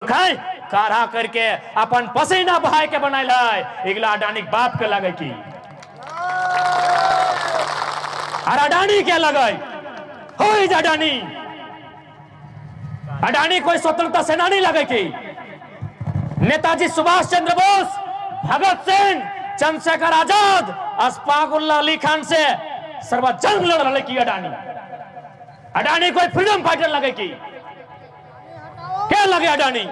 खाए काढ़ा करके अपन पसीना बहाय के बनाए इगला अडानी बाप के लगे की और अडानी क्या लगे हो अडानी अडानी कोई स्वतंत्रता सेनानी लगे की नेताजी सुभाष चंद्र बोस भगत सिंह चंद्रशेखर आजाद अशफाकुल्लाह अली खान से सर्व जंग लड़ रहे की अडानी अडानी कोई फ्रीडम फाइटर लगे की क्या लगे अडानी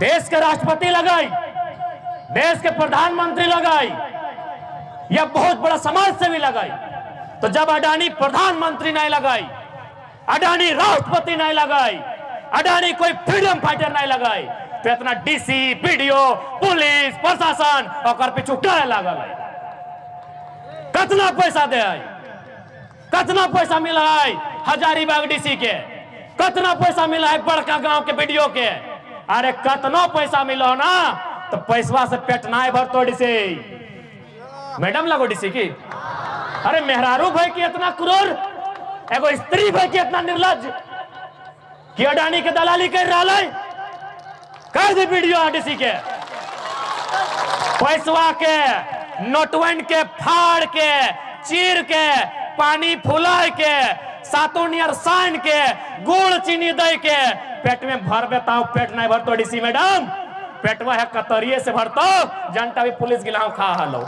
देश के राष्ट्रपति लगाई देश के प्रधानमंत्री लगाई या बहुत बड़ा समाज सेवी लगाई तो जब अडानी प्रधानमंत्री नहीं लगाई अडानी राष्ट्रपति नहीं लगाई अडानी कोई फ्रीडम फाइटर नहीं लगाई तो इतना डीसी बीडीओ पुलिस प्रशासन और पीछू डर लागल है कितना पैसा दे कितना पैसा मिला है हजारीबाग डीसी के कितना पैसा मिला है बड़का गांव के बीडीओ के अरे कितना पैसा मिलो ना तो पैसवा से पेट ना भर तो डीसी मैडम लगो डीसी की अरे मेहरारू भाई की इतना क्रूर एगो स्त्री भाई की इतना निर्लज कि अडानी के दलाली कर रहा है कर दी वीडियो डीसी के पैसवा के नोटवन के फाड़ के चीर के पानी फुला के सातों नियर सान के गुड़ चीनी दे के पेट में भर बेताओ पेट नहीं भरतो डीसी मैडम पेटवा है कतरिये से भरतो जनता भी पुलिस गिलाओ खा हलो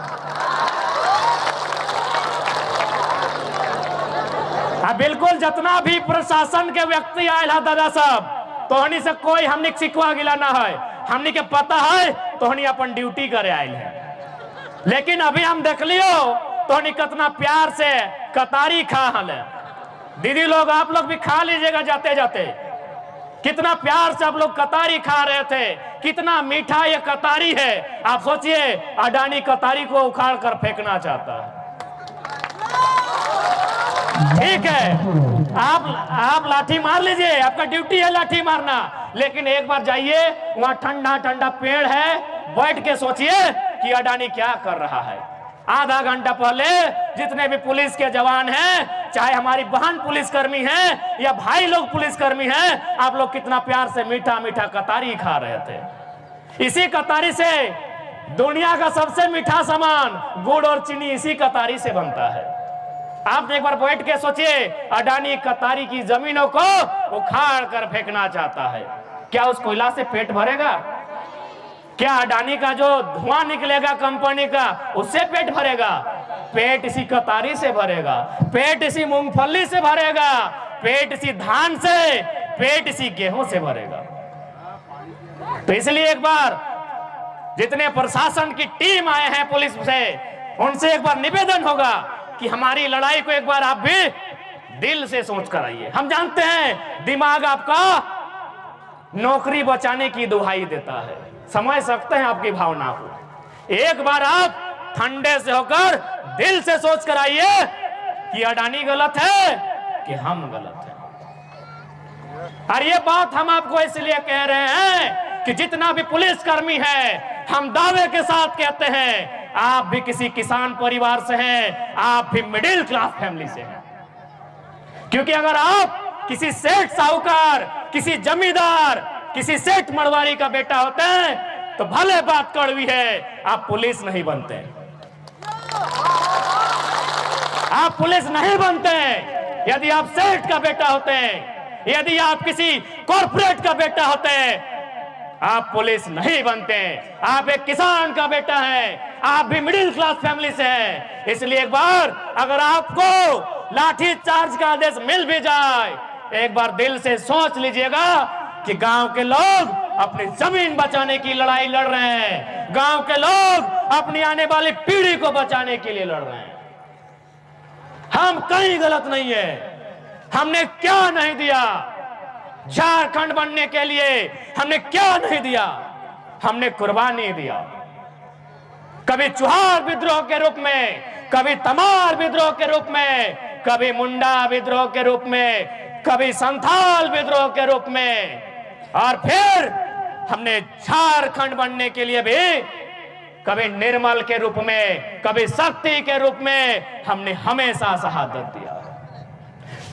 बिल्कुल जितना भी प्रशासन के व्यक्ति आयल है दादा साहब तोहनी से कोई हमने शिकवा गिला ना है हमने के पता है तोहनी अपन ड्यूटी करे आयल है लेकिन अभी हम देख लियो तोहनी कितना प्यार से कतारी खा हले दीदी लोग आप लोग भी खा लीजिएगा जाते जाते कितना प्यार से आप लोग कतारी खा रहे थे कितना मीठा ये कतारी है आप सोचिए अडानी कतारी को उखाड़ कर फेंकना चाहता है ठीक है आप लाठी मार लीजिए आपका ड्यूटी है लाठी मारना लेकिन एक बार जाइए वहां ठंडा ठंडा पेड़ है बैठ के सोचिए कि अडानी क्या कर रहा है आधा घंटा पहले जितने भी पुलिस के जवान हैं चाहे हमारी बहन पुलिसकर्मी हैं या भाई लोग पुलिसकर्मी हैं आप लोग कितना प्यार से मीठा मीठा कतारी खा रहे थे इसी कतारी से दुनिया का सबसे मीठा सामान गुड़ और चीनी इसी कतारी से बनता है आप एक बार बैठ के सोचिए अडानी कतारी की जमीनों को उखाड़ कर फेंकना चाहता है क्या उस कोयला से पेट भरेगा क्या अडानी का जो धुआं निकलेगा कंपनी का उससे पेट भरेगा पेट इसी कतारी से भरेगा पेट इसी मूंगफली से भरेगा पेट इसी धान से पेट इसी गेहूं से भरेगा तो इसलिए एक बार जितने प्रशासन की टीम आए हैं पुलिस से उनसे एक बार निवेदन होगा कि हमारी लड़ाई को एक बार आप भी दिल से सोच कर आइए हम जानते हैं दिमाग आपका नौकरी बचाने की दुहाई देता है समझ सकते हैं आपकी भावना को एक बार आप ठंडे से होकर दिल से सोच कर आइए कि अडानी गलत है कि हम गलत हैं और ये बात हम आपको इसलिए कह रहे हैं कि जितना भी पुलिसकर्मी है हम दावे के साथ कहते हैं आप भी किसी किसान परिवार से हैं आप भी मिडिल क्लास फैमिली से हैं क्योंकि अगर आप किसी सेठ साहूकार किसी जमींदार किसी सेठ मरवारी का बेटा होते हैं तो भले बात कड़वी है आप पुलिस नहीं बनते आप पुलिस नहीं बनते यदि आप सेठ का बेटा होते हैं यदि आप किसी कॉर्पोरेट का बेटा होते हैं आप पुलिस नहीं बनते आप एक किसान का बेटा है आप भी मिडिल क्लास फैमिली से हैं इसलिए एक बार अगर आपको लाठी चार्ज का आदेश मिल भी जाए एक बार दिल से सोच लीजिएगा कि गांव के लोग अपनी जमीन बचाने की लड़ाई लड़ रहे हैं गांव के लोग अपनी आने वाली पीढ़ी को बचाने के लिए लड़ रहे हैं हम कहीं गलत नहीं है हमने क्या नहीं दिया झारखंड बनने के लिए हमने क्या नहीं दिया हमने कुर्बानी दिया कभी चुहार विद्रोह के रूप में कभी तमार विद्रोह के रूप में कभी मुंडा विद्रोह के रूप में कभी संथाल विद्रोह के रूप में और फिर हमने झारखंड बनने के लिए भी कभी निर्मल के रूप में कभी शक्ति के रूप में हमने हमेशा शहादत दिया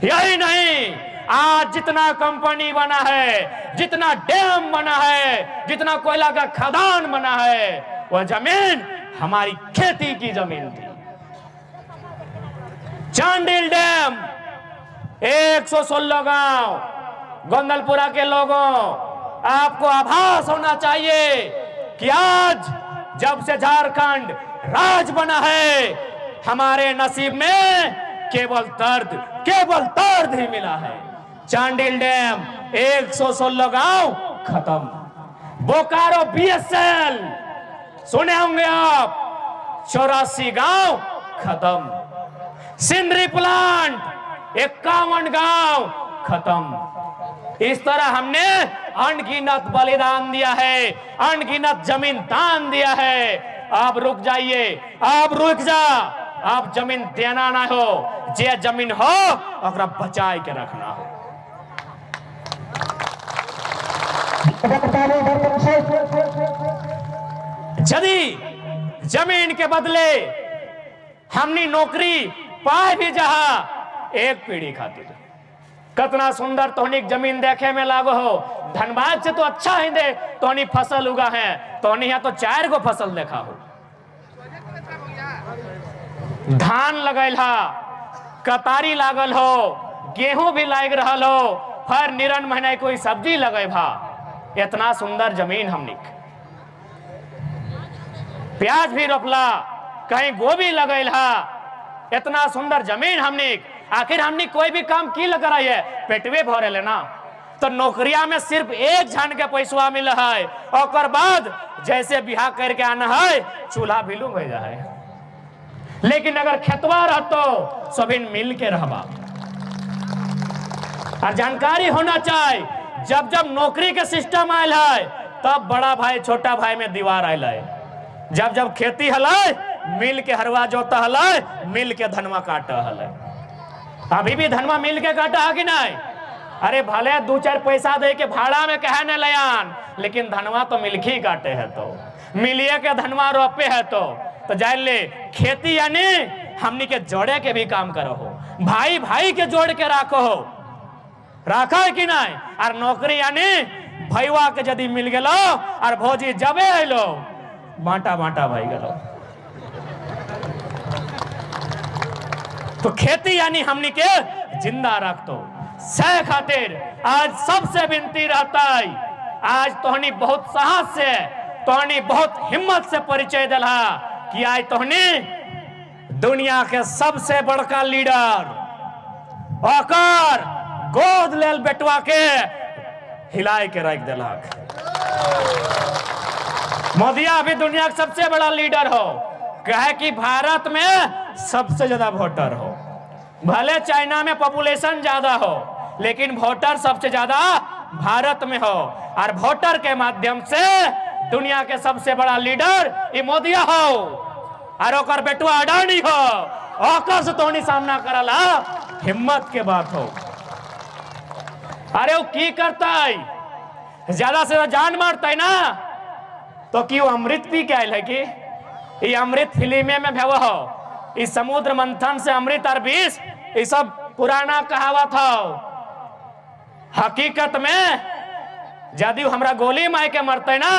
यही नहीं आज जितना कंपनी बना है, जितना डैम बना है, जितना कोयला का खदान बना है, वह जमीन हमारी खेती की जमीन थी। चांडिल डैम 116 गांव, गोंदलपुरा के लोगों, आपको आभास होना चाहिए कि आज जब से झारखंड राज बना है, हमारे नसीब में केवल दर्द ही मिला है। चांडिल डैम 116 गांव खत्म, बोकारो BSL सुने होंगे आप, 84 गांव खत्म, सिंदरी प्लांट 51 गांव खत्म। इस तरह हमने अनगिनत बलिदान दिया है, अनगिनत जमीन दान दिया है। आप रुक जाइए, आप रुक जा, आप जमीन देना ना हो, जे जमीन हो ओकरा बचाए के रखना हो। यदि जमीन के बदले हमने नौकरी पाए भी जहां एक पीढ़ी खातिर, कितना सुंदर तोहनी जमीन देखे में लागो हो, धनबाद से तो अच्छा ही दे तोहनी फसल उगा है, तोहनी यहाँ तो 4 गो फसल देखा हो, धान लगल हा, कतारी लागल हो, गेहूं भी लाग रहा हो, हर निरन महीने कोई सब्जी लगे भा। इतना सुंदर जमीन हमनी, प्याज भी रोपला, कहीं गोभी लगल हा, इतना सुंदर जमीन हमनी, आखिर हमनी कोई भी काम की लग रहा है, पेटवे भरे लेना। तो नौकरिया में सिर्फ एक झन के पैसा मिल है, और बाद जैसे बिहार करके आना है चूल्हा भी लूंग जा है। लेकिन अगर खेतवा रहतो सभी मिल के रहबा। और जानकारी होना चाहिए, जब जब नौकरी के सिस्टम आयल है, तब बड़ा भाई छोटा भाई में दीवार आयल है। जब जब खेती हल मिल के हरवा जोता हल, मिल के धनवा काटा हल। अभी भी धनवा मिल के काटा है कि नहीं? अरे भले 2-4 पैसा दे के भाड़ा में कहे न लयान, लेकिन धनवा तो मिलके ही काटे है, तो मिलिए के धनवा रोपे है। तो जान ले, खेती यानी हमनी के जोड़े के भी काम करो हो, भाई भाई के जोड़ के राखो हो, राखा है कि नहीं? और नौकरी यानी भैया के यदि मिल गलो और भौजी जबे अलो, बांटा बांटा भाई गलो। तो खेती यानी हमनी के जिंदा रख दो सह खातिर। आज सबसे विनती रहता है, आज तोहनी बहुत साहस से, तोहनी बहुत हिम्मत से परिचय दिला कि आज तोहनी दुनिया के सबसे बड़का लीडर ओकर गोद लेल बेटवा के हिलाए के रख दिलक। मोदिया अभी दुनिया का सबसे बड़ा लीडर हो, कहे कि भारत में सबसे ज्यादा वोटर हो, भले चाइना में पॉपुलेशन ज्यादा हो, लेकिन वोटर सबसे ज्यादा भारत में हो। और वोटर के माध्यम से दुनिया के सबसे बड़ा लीडर ये मोदिया हो, और ओकर बेटवा अडानी हो, ओकर से तोनी सामना करला हिम्मत के बात हो। अरे वो की करता है, ज्यादा से ज्यादा जान मारता है ना, तो क्यों अमृत पी के आयल है कि ये अमृत फिल्मे में भेव हो, इस समुद्र मंथन से अमृत और विष, ये सब पुराना कहावत हो। हकीकत में यदि हमरा गोली मार के मरते ना,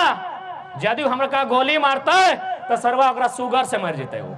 यदि हमरा गोली मारते तो सर्वा शुगर से मर जेते हो।